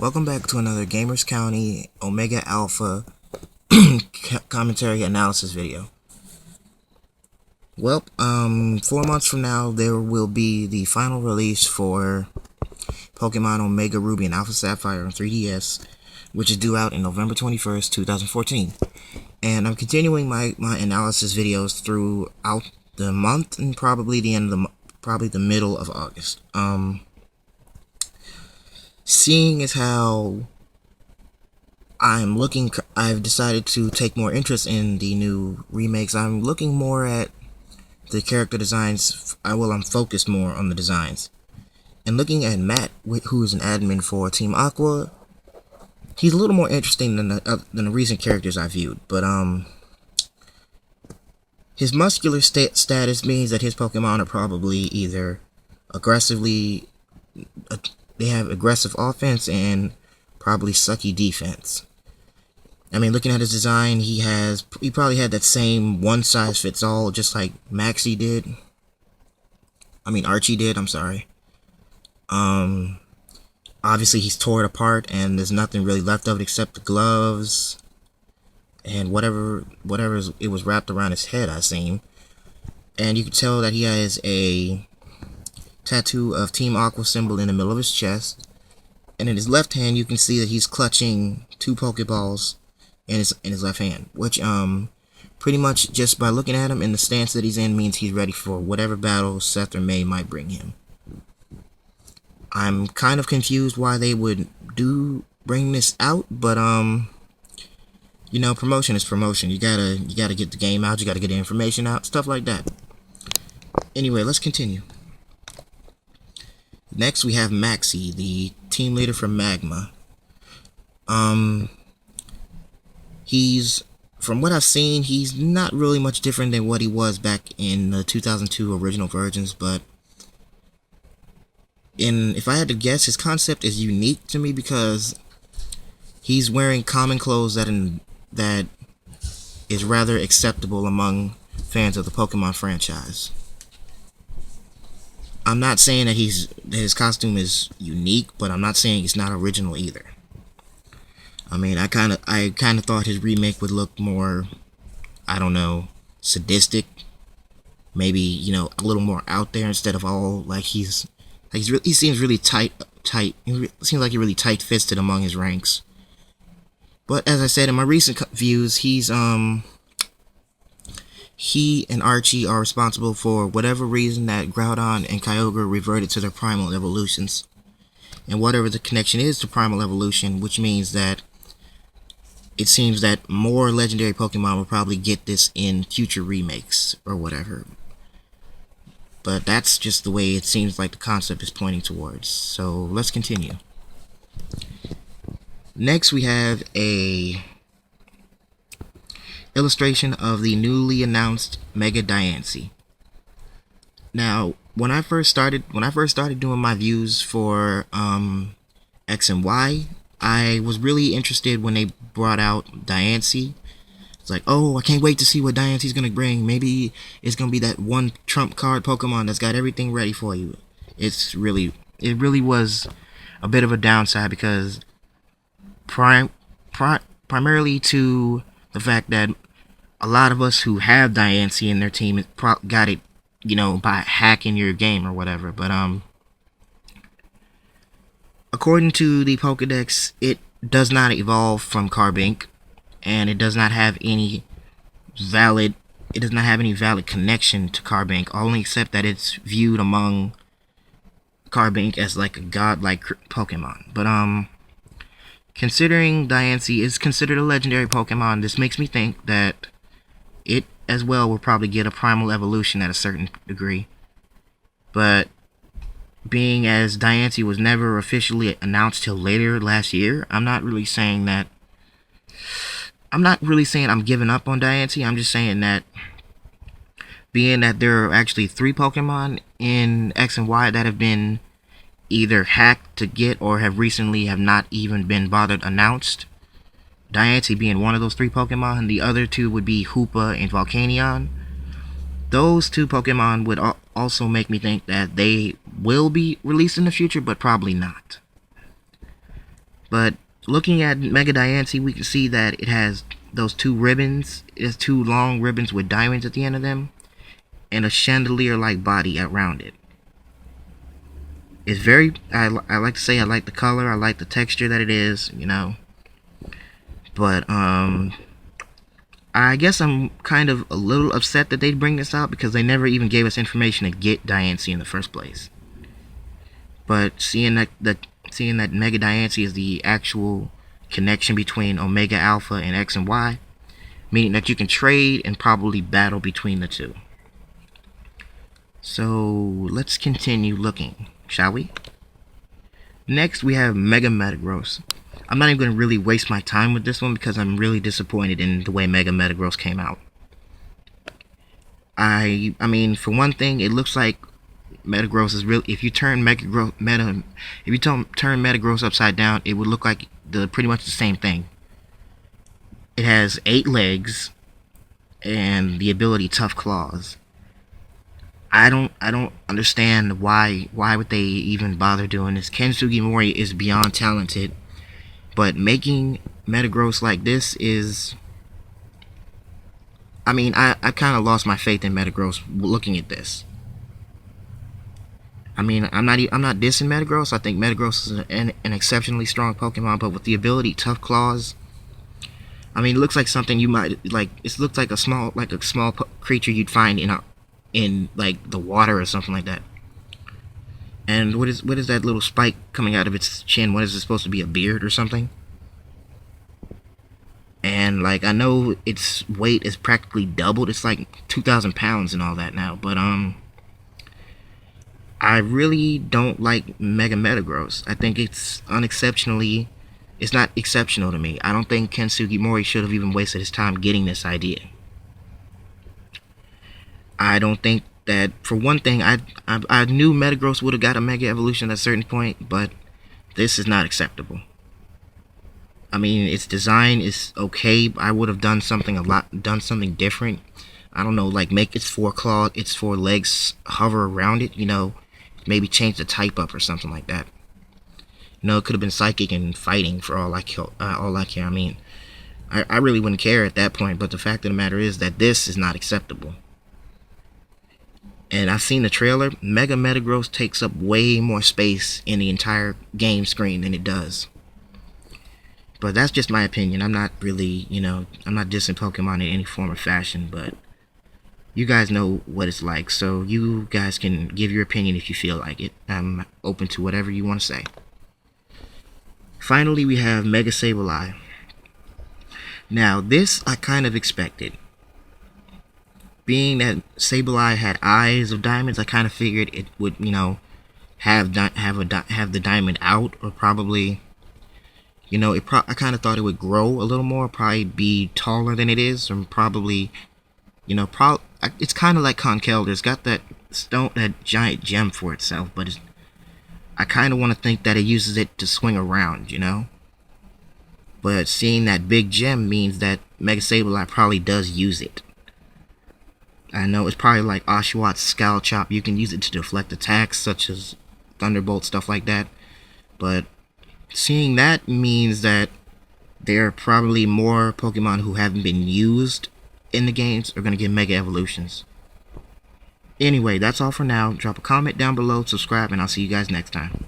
Welcome back to another Gamers County Omega Alpha commentary analysis video. Well, 4 months from now, there will be the final release for Pokemon Omega Ruby and Alpha Sapphire on 3DS, which is due out in November 21st, 2014. And I'm continuing my analysis videos throughout the month and probably the middle of August. Seeing as how I've decided to take more interest in the new remakes. I'm looking more at the character designs. I'm focused more on the designs. And looking at Matt, who is an admin for Team Aqua, he's a little more interesting than the recent characters I viewed. But his muscular status means that his Pokemon are probably either they have aggressive offense and probably sucky defense. I mean, looking at his design, he probably had that same one-size-fits-all, just like Archie did. I'm sorry. Obviously he's tore it apart, and there's nothing really left of it except the gloves and whatever it was wrapped around his head, I seen. And you can tell that he has a tattoo of Team Aqua symbol in the middle of his chest, and in his left hand you can see that he's clutching 2 Pokeballs in his left hand, which pretty much just by looking at him and the stance that he's in means he's ready for whatever battle Seth or May might bring him. I'm kind of confused why they would bring this out, but you know, promotion is promotion. You gotta get the game out, you gotta get the information out, stuff like that. Anyway, let's continue. Next, we have Maxie, the team leader from Magma. From what I've seen, he's not really much different than what he was back in the 2002 original versions, but if I had to guess, his concept is unique to me because he's wearing common clothes that is rather acceptable among fans of the Pokemon franchise. I'm not saying that his costume is unique, but I'm not saying it's not original either. I mean, I kind of thought his remake would look more, I don't know, sadistic, maybe, you know, a little more out there instead of all like he seems really tight. He seems like he's really tight-fisted among his ranks. But as I said in my recent views, he and Archie are responsible for whatever reason that Groudon and Kyogre reverted to their primal evolutions. And whatever the connection is to primal evolution, which means that it seems that more legendary Pokemon will probably get this in future remakes or whatever. But that's just the way it seems like the concept is pointing towards. So let's continue. Next we have a illustration of the newly announced Mega Diancie. Now, when I first started doing my views for X and Y, I was really interested when they brought out Diancie. It's like, oh, I can't wait to see what Diancie's gonna bring. Maybe it's gonna be that one trump card Pokemon that's got everything ready for you. It really was a bit of a downside because primarily to the fact that a lot of us who have Diancie in their team got it, you know, by hacking your game or whatever. But according to the Pokedex, it does not evolve from Carbink, and it does not have any valid connection to Carbink, only except that it's viewed among Carbink as like a godlike Pokemon. But considering Diancie is considered a legendary Pokemon, this makes me think that it as well will probably get a primal evolution at a certain degree. But being as Diancie was never officially announced till later last year, I'm not really saying I'm giving up on Diancie. I'm just saying that being that there are actually 3 Pokemon in X and Y that have been either hacked to get or have not even been bothered announced, Diancie being one of those 3 Pokemon, the other 2 would be Hoopa and Volcanion. Those 2 Pokemon would also make me think that they will be released in the future, but probably not. But looking at Mega Diancie, we can see that it has those two ribbons. It's two long ribbons with diamonds at the end of them, and a chandelier-like body around it. It's very, I like to say I like the color, I like the texture that it is, you know. But, I guess I'm kind of a little upset that they bring this out because they never even gave us information to get Diancie in the first place. But seeing that Mega Diancie is the actual connection between Omega Alpha and X and Y, meaning that you can trade and probably battle between the two. So let's continue looking, shall we? Next we have Mega Metagross. I'm not even going to really waste my time with this one because I'm really disappointed in the way Mega Metagross came out. I mean, for one thing, it looks like Metagross is really, if you turn Metagross upside down, it would look like pretty much the same thing. It has 8 legs and the ability Tough Claws. I don't understand why would they even bother doing this. Ken Sugimori is beyond talented, but making Metagross like this is, I mean, I kind of lost my faith in Metagross looking at this. I mean, I'm not dissing Metagross. I think Metagross is an exceptionally strong Pokemon, but with the ability Tough Claws, I mean, it looks like something you might like. It looks like a small creature you'd find in like the water or something like that. And what is that little spike coming out of its chin? What is it supposed to be, a beard or something? And like, I know its weight is practically doubled. It's like 2,000 pounds and all that now. But I really don't like Mega Metagross. I think it's not exceptional to me. I don't think Ken Sugimori should have even wasted his time getting this idea. I don't think that, for one thing, I knew Metagross would have got a Mega Evolution at a certain point, but this is not acceptable. I mean, its design is okay. I would have done something different. I don't know, like make its 4 legs hover around it, you know, maybe change the type up or something like that. You know, it could have been psychic and fighting for all I care. I mean, I really wouldn't care at that point, but the fact of the matter is that this is not acceptable. And I've seen the trailer. Mega Metagross takes up way more space in the entire game screen than it does. But that's just my opinion. I'm not really, you know, I'm not dissing Pokemon in any form or fashion, but you guys know what it's like, so you guys can give your opinion if you feel like it. I'm open to whatever you want to say. Finally, we have Mega Sableye. Now, this I kind of expected. Being that Sableye had eyes of diamonds, I kind of figured it would, you know, have the diamond out, or probably, you know, I kind of thought it would grow a little more, probably be taller than it is, or probably, you know, it's kind of like Conkeldurr. It's got that giant gem for itself, but I kind of want to think that it uses it to swing around, you know. But seeing that big gem means that Mega Sableye probably does use it. I know it's probably like Oshawott Scowl Chop. You can use it to deflect attacks such as Thunderbolt, stuff like that. But seeing that means that there are probably more Pokemon who haven't been used in the games are going to get Mega Evolutions. Anyway, that's all for now. Drop a comment down below, subscribe, and I'll see you guys next time.